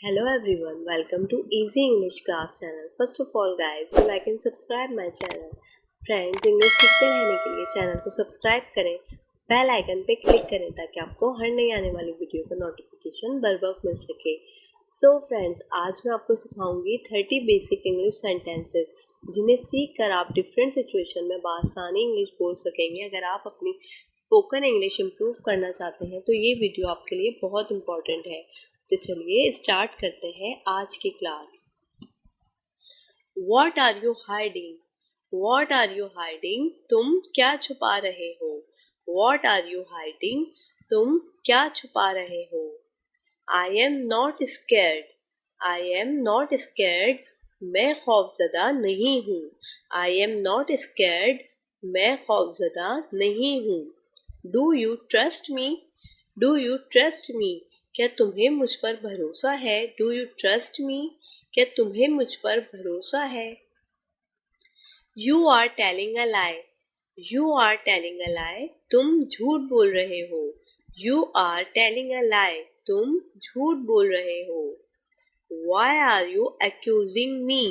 Hello everyone, welcome to Easy English Class channel. First of all guys, you like and subscribe my channel. Friends, English सीखते रहने के लिए channel को subscribe करें, bell icon पे click करें ताकि आपको हर नई आने वाली वीडियो का नोटिफिकेशन बर वक्त मिल सके। सो फ्रेंड्स, आज मैं आपको सिखाऊंगी 30 बेसिक इंग्लिश सेंटेंसेस जिन्हें सीख कर आप डिफरेंट सिचुएशन में बआसानी इंग्लिश बोल सकेंगे। अगर आप अपनी स्पोकन इंग्लिश इम्प्रूव करना चाहते हैं तो ये वीडियो आपके लिए बहुत इम्पोर्टेंट है। तो चलिए स्टार्ट करते हैं आज की class. What are you hiding? What are you hiding? तुम क्या छुपा रहे हो? What are you hiding? तुम क्या छुपा रहे हो? I am not scared. I am not scared. मैं खौफज़दा नहीं हूँ। I am not scared. मैं खौफज़दा नहीं हूँ। Do you trust me? Do you trust me? क्या तुम्हें मुझ पर भरोसा है? Do you trust me? क्या तुम्हें मुझ पर भरोसा है? You are telling a lie. You are telling a lie. तुम झूठ बोल रहे हो। You are telling a lie. तुम झूठ बोल रहे हो। Why are you accusing me?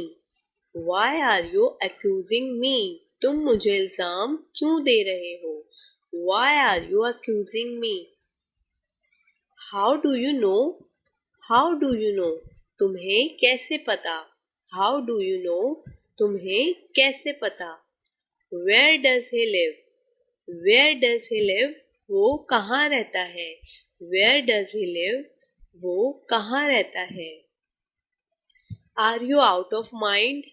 Why are you accusing me? तुम मुझे इल्जाम क्यों दे रहे हो? Why are you accusing me? How do you know? How do you know? तुम्हें कैसे पता? How do you know? तुम्हें कैसे पता? Where does he live? Where does he live? वो कहाँ रहता है? Where does he live? वो कहाँ रहता है? Are you out of mind?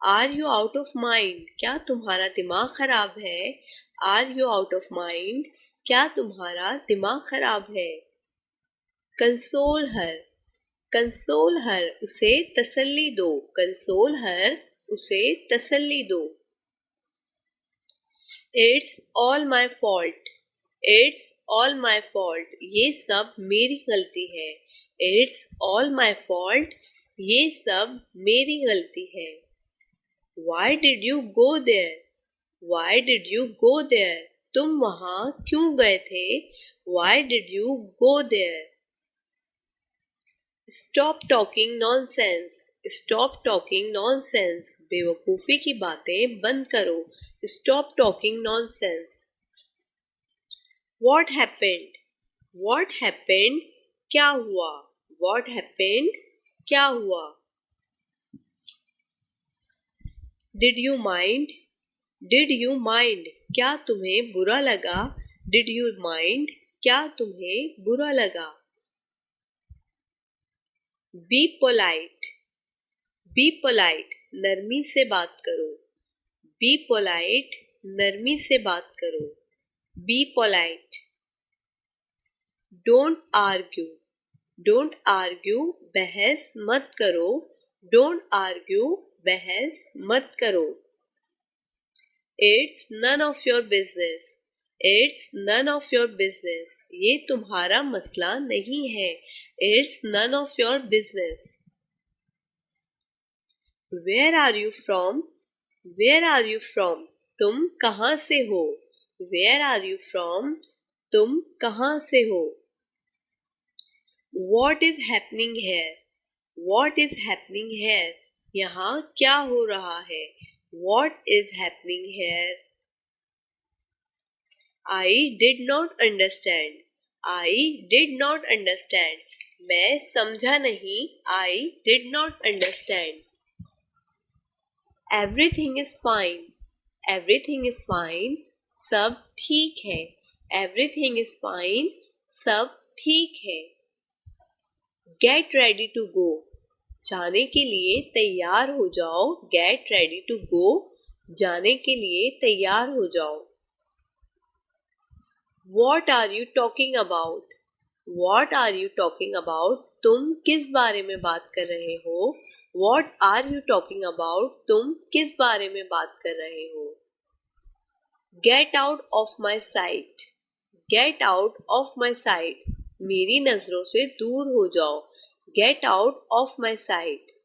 Are you out of mind? क्या तुम्हारा दिमाग खराब है? Are you out of mind? क्या तुम्हारा दिमाग खराब है? Console her. Console her. उसे तसल्ली दो। Console her. उसे तसल्ली दो। It's all my fault. It's all my fault. ये सब मेरी गलती है। It's all my fault. ये सब मेरी गलती है। Why did you go there? Why did you go there? तुम वहाँ क्यों गए थे? Why did you go there? Stop talking nonsense. Stop talking nonsense. बेवकूफ़ी की बातें बंद करो। Stop talking nonsense. What happened? What happened? क्या हुआ? What happened? क्या हुआ? Did you mind? Did you mind? क्या तुम्हें बुरा लगा? Did you mind? क्या तुम्हें बुरा लगा? Be polite. Be polite. नरमी से बात करो। Be polite. नरमी से बात करो। Be polite. Don't argue. Don't argue. बहस मत करो। Don't argue. बहस मत करो। It's none of your business. It's none of your business. ये तुम्हारा मसला नहीं है। It's none of your business. Where are you from? Where are you from? तुम कहाँ से हो? Where are you from? तुम कहाँ से हो? What is happening here? What is happening here? यहाँ क्या हो रहा है? What is happening here? I did not understand. I did not understand. मैं समझा नहीं। I did not understand. Everything is fine. Everything is fine. सब ठीक है। Everything is fine. सब ठीक है। Get ready to go. जाने के लिए तैयार हो जाओ। Get ready to go. जाने के लिए तैयार हो जाओ। What are you talking about? What are you talking about? तुम किस बारे में बात कर रहे हो? What are you talking about? तुम किस बारे में बात कर रहे हो? Get out of my sight. Get out of my sight. मेरी नजरों से दूर हो जाओ। Get out of my sight.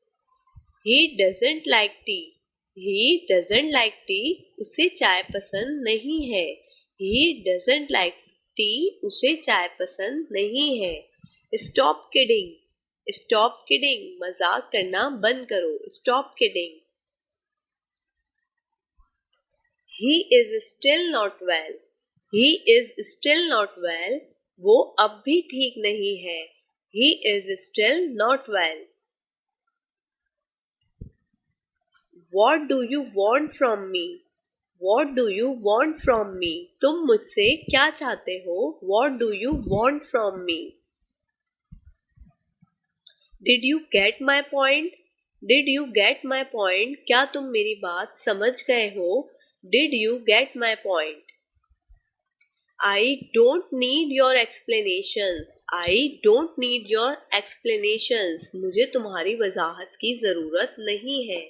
He doesn't like tea. He doesn't like tea. उसे चाय पसंद नहीं है। He doesn't like tea. उसे चाय पसंद नहीं है। Stop kidding. Stop kidding. मजाक करना बंद करो. Stop kidding. He is still not well. He is still not well. वो अब भी ठीक नहीं है. He is still not well. What do you want from me? What do you want from me? तुम मुझसे क्या चाहते हो? What do you want from me? Did you get my point? Did you get my point? क्या तुम मेरी बात समझ गए हो? Did you get my point? I don't need your explanations. I don't need your explanations. मुझे तुम्हारी वजाहत की ज़रूरत नहीं है.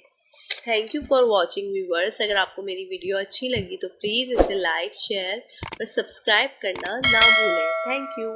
Thank you for watching viewers. अगर आपको मेरी वीडियो अच्छी लगी तो प्लीज़ इसे लाइक, शेयर और सब्सक्राइब करना ना भूलें. Thank you.